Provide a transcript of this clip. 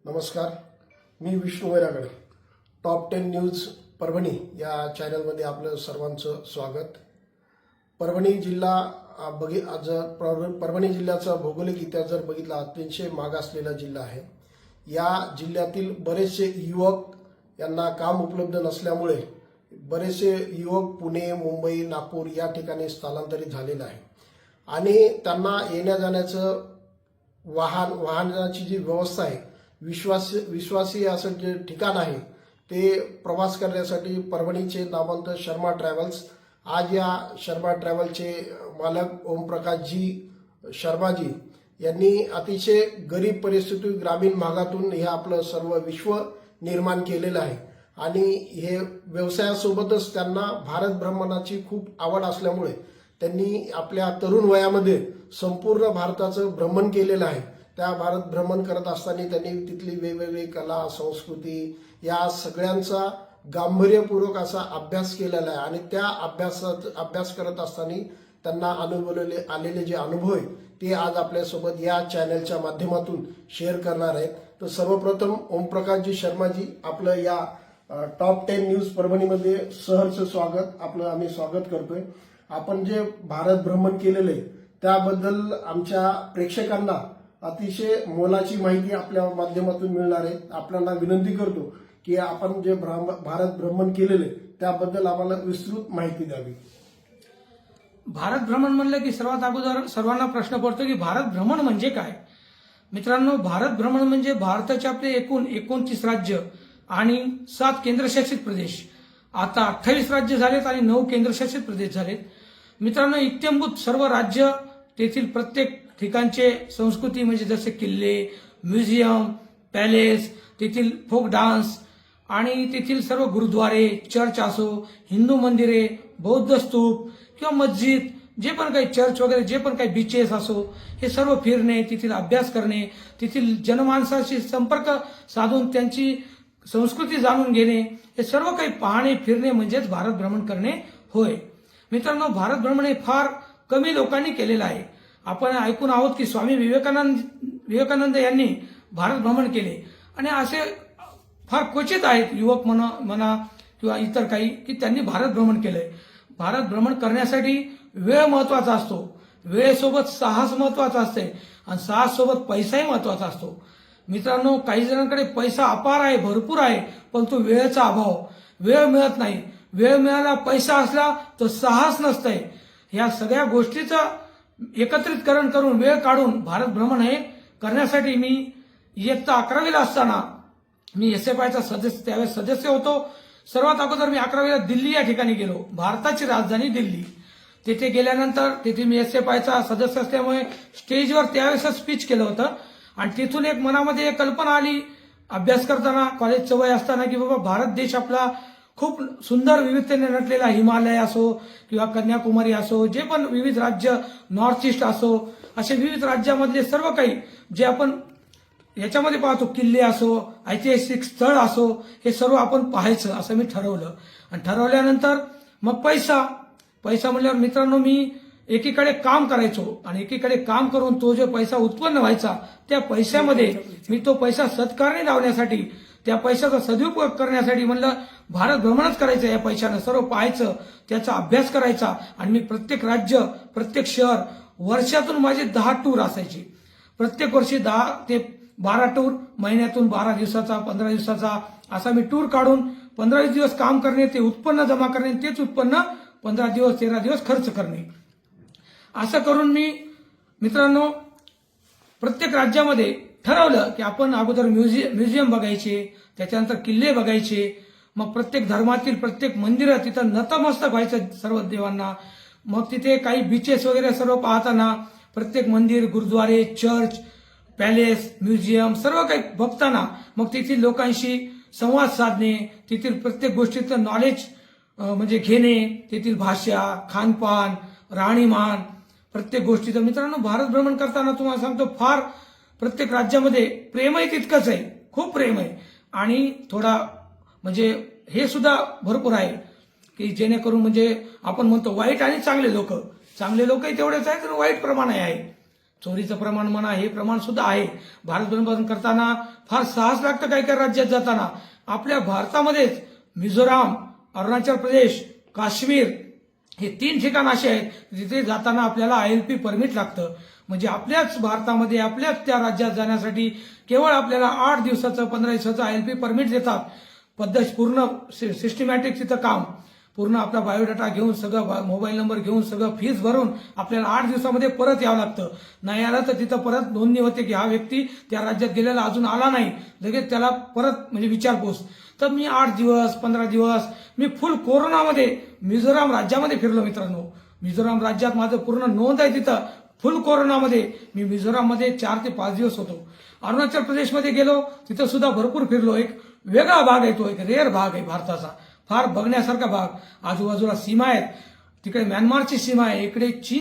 नमस्कार, मी Vishnu Vairagade. Top 10 news Parbhani या चॅनलमध्ये आपलं सर्वांचं स्वागत. परभणी जिल्हा परभणी जिल्ह्याचा भौगोलिक इतिहास जर बघितला अतिशय मागासलेला जिल्हा आहे. या जिल्ह्यातील बरेचसे युवक यांना काम उपलब्ध नसल्यामुळे बरेचसे युवक पुणे, मुंबई, नागपूर या ठिकाणी स्थलांतरित झालेले आहे आणि त्यांना येण्या जाण्याचं वाहनाची जी व्यवस्था आहे, विश्वासी असं जे ठिकाण आहे ते प्रवास करण्यासाठी परभणीचे नामवंत शर्मा ट्रॅव्हल्स, आज या शर्मा ट्रॅव्हलचे मालक ओमप्रकाशजी शर्माजी यांनी अतिशय गरीब परिस्थिती ग्रामीण भागातून हे आपलं सर्व विश्व निर्माण केलेलं आहे आणि हे व्यवसायासोबतच त्यांना भारत भ्रमणाची खूप आवड असल्यामुळे त्यांनी आपल्या तरुण वयामध्ये संपूर्ण भारताचं भ्रमण केलेलं आहे. त्या भारत भ्रमण करत असताना त्यांनी तिथली वेगवेगळी कला, संस्कृती या सगळ्यांचा गांभीर्यपूर्वक असा अभ्यास केलेला आहे आणि त्या अभ्यास करत असताना त्यांना आलेले जे अनुभव आहे ते आज आपल्यासोबत या चॅनलच्या माध्यमातून शेअर करणार आहेत. तर सर्वप्रथम ओमप्रकाशजी शर्माजी, आपलं या टॉप 10 न्यूज परभणीमध्ये सहर्ष स्वागत. आम्ही स्वागत करतोय. आपण जे भारत भ्रमण केलेलं आहे त्याबद्दल आमच्या प्रेक्षकांना अतिशय मोलाची माहिती आपल्या माध्यमातून मिळणार आहे. आपल्याला विनंती करतो की आपण जे भारत भ्रमण केलेले त्याबद्दल आम्हाला विस्तृत माहिती द्यावी. भारत भ्रमण म्हणलं की सर्वात अगोदर सर्वांना प्रश्न पडतो की भारत भ्रमण म्हणजे काय. मित्रांनो, भारत भ्रमण म्हणजे भारताचे आपले एकूण 29 राज्य आणि 7 केंद्रशासित प्रदेश. आता 28 राज्य झालेत आणि 9 केंद्रशासित प्रदेश झालेत. मित्रांनो, इत्थंभूत सर्व राज्य, तेथील प्रत्येक ठिकाणचे संस्कृती म्हणजे जसे किल्ले, म्युझियम, पॅलेस, तेथील फोक डान्स आणि तेथील सर्व गुरुद्वारे, चर्च असो, हिंदू मंदिरे, बौद्ध स्तूप किंवा मस्जिद, जे पण काही चर्च वगैरे, जे पण काही बीचेस असो, हे सर्व फिरणे, तेथील अभ्यास करणे, तेथील जनमानसाशी संपर्क साधून त्यांची संस्कृती जाणून घेणे, हे सर्व काही पाहणे, फिरणे म्हणजेच भारत भ्रमण करणे होय. मित्रांनो, भारत भ्रमण हे फार कमी लोकांनी केलेलं आहे. आपण ऐकून आहोत की स्वामी विवेकानंद यांनी भारत भ्रमण केले आणि असे फार क्वचित आहेत युवक म्हणा किंवा इतर काही की त्यांनी भारत भ्रमण केलंय. भारत भ्रमण करण्यासाठी वेळ महत्वाचा असतो, वेळेसोबत साहस महत्वाचा असते आणि साहससोबत पैसाही महत्वाचा असतो. मित्रांनो, काही जणांकडे पैसा अपार आहे, भरपूर आहे, पण तो वेळेचा अभाव, वेळ मिळत नाही. वेळ मिळाला, पैसा असला तर साहस नसतंय. या सगळ्या गोष्टीचं एकत्रितकरण करून वेळ काढून भारत भ्रमण हे करण्यासाठी मी इयत्ता 11वीला असताना मी SFIचा त्यावेळेस सदस्य होतो. सर्वात अगोदर मी 11वीला दिल्ली या ठिकाणी गेलो, भारताची राजधानी दिल्ली. तेथे गेल्यानंतर तेथे मी SFIचा सदस्य असल्यामुळे स्टेजवर त्यावेळेस स्पीच केलं होतं आणि तिथून एक मनामध्ये एक कल्पना आली अभ्यास करताना, कॉलेजचं वय असताना, की बाबा भारत देश आपला खूप सुंदर विविधतेने नटलेला, हिमालय असो किंवा कन्याकुमारी असो, जे पण विविध राज्य, नॉर्थ ईस्ट असो, असे विविध राज्यामधले सर्व काही जे आपण याच्यामध्ये पाहतो, किल्ले असो, ऐतिहासिक स्थळ असो, हे सर्व आपण पाहायचं असं मी ठरवलं. आणि ठरवल्यानंतर मग पैसा म्हणल्यावर मित्रांनो, मी एकीकडे काम करायचो आणि एकीकडे काम करून तो जो पैसा उत्पन्न व्हायचा त्या पैशामध्ये मी तो पैसा सत्कारणी लावण्यासाठी, त्या पैशाचा सदुपयोग करण्यासाठी म्हणलं भारत भ्रमणच करायचं. या पैशानं सर्व पाहायचं, त्याचा अभ्यास करायचा आणि मी प्रत्येक राज्य, प्रत्येक शहर, वर्षातून माझे 10 टूर असायचे. प्रत्येक वर्षी 10 ते 12 टूर, महिन्यातून 12 दिवसाचा, 15 दिवसाचा असा मी टूर काढून 15-20 दिवस काम करणे, ते उत्पन्न जमा करणे, तेच उत्पन्न 15 दिवस 13 दिवस खर्च करणे. असं करून मी मित्रांनो प्रत्येक राज्यामध्ये ठरवलं की आपण अगोदर म्युझियम बघायचे, त्याच्यानंतर किल्ले बघायचे, मग प्रत्येक धर्मातील प्रत्येक मंदिरं तिथं नतमस्तक व्हायचं सर्व देवांना. मग तिथे काही बीचेस वगैरे सर्व पाहताना प्रत्येक मंदिर, गुरुद्वारे, चर्च, पॅलेस, म्युझियम सर्व काही बघताना मग तेथील लोकांशी संवाद साधणे, तेथील प्रत्येक गोष्टीचं नॉलेज म्हणजे घेणे, तेथील भाषा, खानपान, राहणीमान, प्रत्येक गोष्टीचं. मित्रांनो, भारत भ्रमण करताना तुम्हाला सांगतो फार प्रत्येक राज्यामध्ये प्रेमही तितकंच आहे, खूप प्रेम आहे आणि थोडा म्हणजे हे सुद्धा भरपूर आहे की जेणेकरून म्हणजे आपण म्हणतो वाईट आणि चांगले लोकही तेवढेच आहेत आणि वाईट प्रमाण आहे. चोरीचं प्रमाण म्हणा, हे प्रमाण सुद्धा आहे. भारत भ्रमण करताना फार साहस लागतं काही काही राज्यात जाताना. आपल्या भारतामध्येच मिझोराम, अरुणाचल प्रदेश, काश्मीर हे 3 ठिकाण असे आहेत जिथे जाताना आपल्याला ILP परमिट लागतं. म्हणजे आपल्याच भारतामध्ये आपल्याच त्या राज्यात जाण्यासाठी केवळ आपल्याला 8 दिवसाचं 15 दिवसाचं ILP परमिट देतात. पद्धत पूर्ण सिस्टमॅटिक तिथं काम, पूर्ण आपला बायोडाटा घेऊन, सगळं मोबाईल नंबर घेऊन, सगळं फीस भरून आपल्याला 8 दिवसामध्ये परत यावं लागतं. नाही आलं तर तिथं परत नोंदणी होते की हा व्यक्ती त्या राज्यात गेलेला अजून आला नाही, लगेच त्याला परत म्हणजे विचारपूस. तर मी 8 दिवस 15 दिवस मी फुल कोरोनामध्ये मिझोराम राज्यामध्ये फिरलो मित्रांनो. मिझोराम राज्यात माझं पूर्ण नोंद आहे तिथं. फुल कोरोनामध्ये मी मिझोराममध्ये 4 ते 5 दिवस होतो. अरुणाचल प्रदेशमध्ये गेलो, तिथं सुद्धा भरपूर फिरलो. एक वेगळा भाग आहे तो, एक रेअर भाग आहे भारताचा, फार बघण्यासारखा भाग. आजूबाजूला सीमा आहेत, तिकडे म्यानमारची सीमा आहे, इकडे चीन